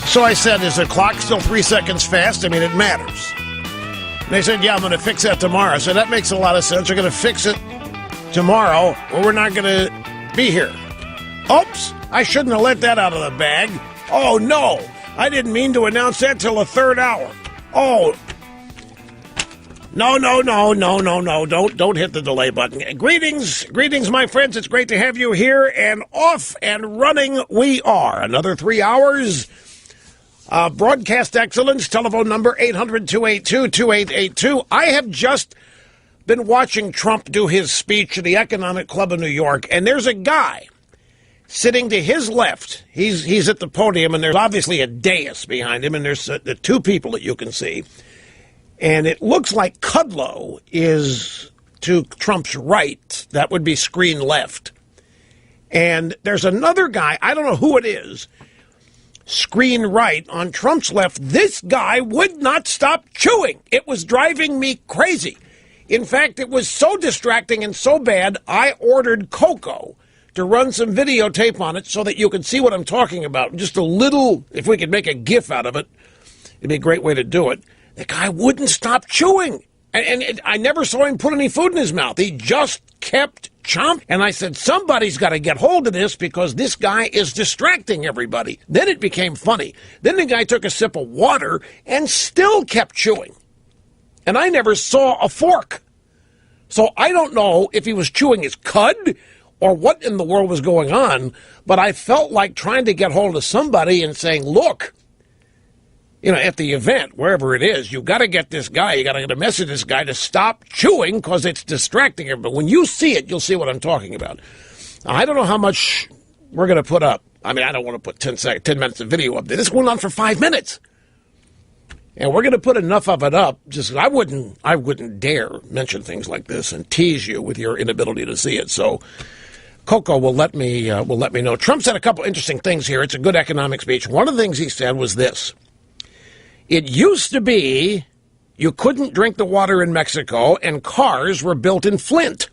So I said, is the clock still 3 seconds fast? I mean, it matters. And they said, yeah, I'm going to fix that tomorrow. So that makes a lot of sense. We're going to fix it tomorrow, or we're not going to be here. Oops, I shouldn't have let that out of the bag. Oh, no, I didn't mean to announce that till the third hour. Oh, no, don't hit the delay button. Greetings, my friends. It's great to have you here, and off and running we are. Another 3 hours. Broadcast excellence, telephone number 800-282-2882. I have just been watching Trump do his speech at the Economic Club of New York, and there's a guy sitting to his left. He's at the podium, and there's obviously a dais behind him, and there's the two people that you can see. And it looks like Kudlow is to Trump's right. That would be screen left. And there's another guy, I don't know who it is, screen right on Trump's left. This guy would not stop chewing. It was driving me crazy. In fact, it was so distracting and so bad, I ordered Coco to run some videotape on it so that you can see what I'm talking about. Just a little, if we could make a GIF out of it, it'd be a great way to do it. The guy wouldn't stop chewing. And I never saw him put any food in his mouth. He just kept chomping. And I said, somebody's got to get hold of this because this guy is distracting everybody. Then it became funny. Then the guy took a sip of water and still kept chewing. And I never saw a fork. So I don't know if he was chewing his cud or what in the world was going on, but I felt like trying to get hold of somebody and saying, look, you know, at the event, wherever it is, you got to get this guy, you got to get a message to this guy to stop chewing because it's distracting him. But when you see it, you'll see what I'm talking about. I don't know how much we're going to put up. I mean, I don't want to put 10 minutes of video up there. This went on for 5 minutes. And we're going to put enough of it up. Just I wouldn't dare mention things like this and tease you with your inability to see it. So Coco will let me know. Trump said a couple interesting things here. It's a good economic speech. One of the things he said was this. It used to be you couldn't drink the water in Mexico and cars were built in Flint.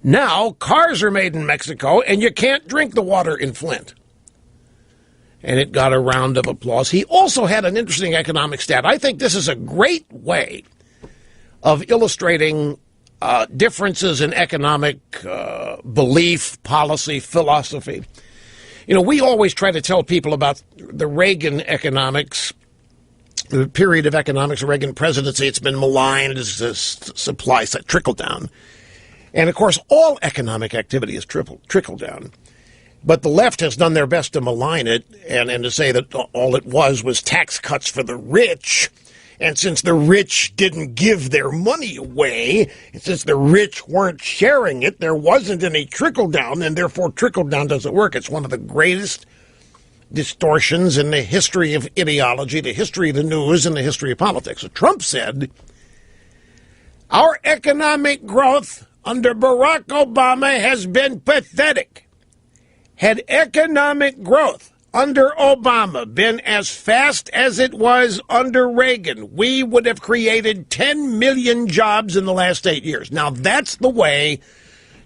Now cars are made in Mexico and you can't drink the water in Flint. And it got a round of applause. He also had an interesting economic stat. I think this is a great way of illustrating differences in economic belief, policy, philosophy. You know, we always try to tell people about the Reagan economics, the period of economics, the Reagan presidency. It's been maligned as a supply side trickle down. And, of course, all economic activity is trickle down. But the left has done their best to malign it and to say that all it was tax cuts for the rich. And since the rich didn't give their money away, and since the rich weren't sharing it, there wasn't any trickle down, and therefore trickle down doesn't work. It's one of the greatest distortions in the history of ideology, the history of the news, and the history of politics. So Trump said, our economic growth under Barack Obama has been pathetic. Had economic growth under Obama been as fast as it was under Reagan, we would have created 10 million jobs in the last 8 years. Now, that's the way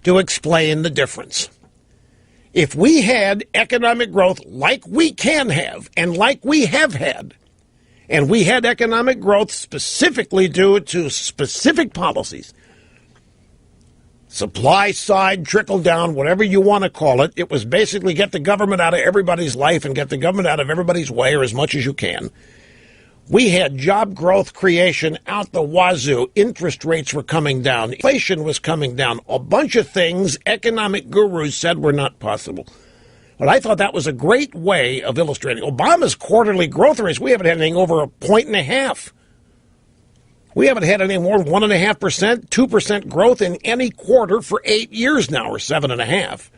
to explain the difference. If we had economic growth like we can have and like we have had, and we had economic growth specifically due to specific policies, supply side, trickle down, whatever you want to call it, it was basically get the government out of everybody's life and get the government out of everybody's way or as much as you can. We had job growth creation out the wazoo. Interest rates were coming down. Inflation was coming down. A bunch of things economic gurus said were not possible. But I thought that was a great way of illustrating. Obama's quarterly growth rates, we haven't had anything over 1.5 points. We haven't had any more than 1.5%, 2% growth in any quarter for 8 years now, or 7.5.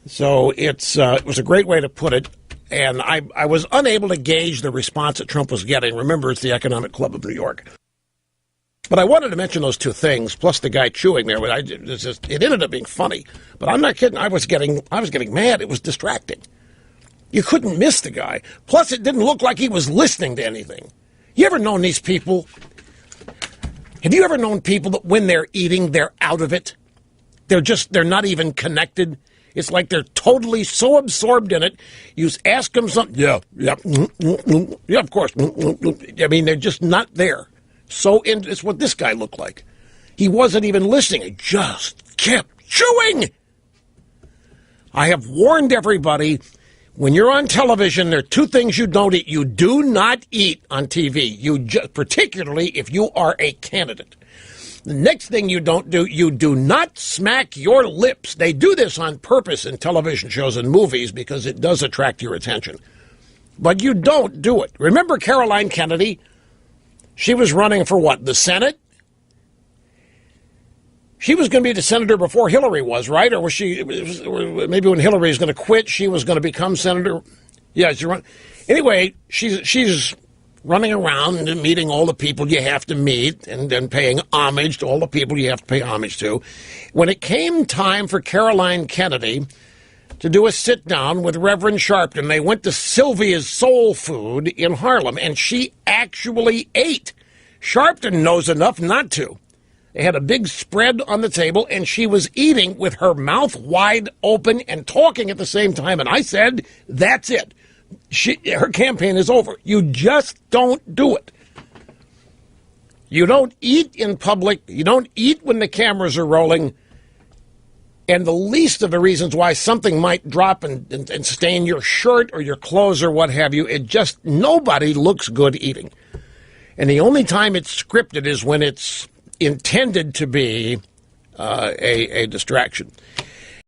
So it was a great way to put it. And I was unable to gauge the response that Trump was getting. Remember, it's the Economic Club of New York. But I wanted to mention those two things, plus the guy chewing there. It ended up being funny. But I'm not kidding. I was getting mad. It was distracting. You couldn't miss the guy. Plus, it didn't look like he was listening to anything. You ever known these people? Have you ever known people that when they're eating, they're out of it? They're not even connected. It's like they're totally so absorbed in it. You ask them something, yeah, of course. I mean, they're just not there. It's what this guy looked like. He wasn't even listening. He just kept chewing. I have warned everybody, when you're on television, there are two things you don't eat. You do not eat on TV, particularly if you are a candidate. The next thing you don't do, you do not smack your lips. They do this on purpose in television shows and movies because it does attract your attention. But you don't do it. Remember Caroline Kennedy? She was running for what, the Senate? She was going to be the senator before Hillary was, right? Or was she, maybe when Hillary was going to quit, she was going to become senator? Yeah, anyway, she's running around and meeting all the people you have to meet and then paying homage to all the people you have to pay homage to. When it came time for Caroline Kennedy to do a sit-down with Reverend Sharpton, they went to Sylvia's Soul Food in Harlem, and she actually ate. Sharpton knows enough not to. They had a big spread on the table, and she was eating with her mouth wide open and talking at the same time. And I said, that's it. Her campaign is over. You just don't do it. You don't eat in public. You don't eat when the cameras are rolling. And the least of the reasons why something might drop and stain your shirt or your clothes or what have you, nobody looks good eating. And the only time it's scripted is when it's intended to be a distraction.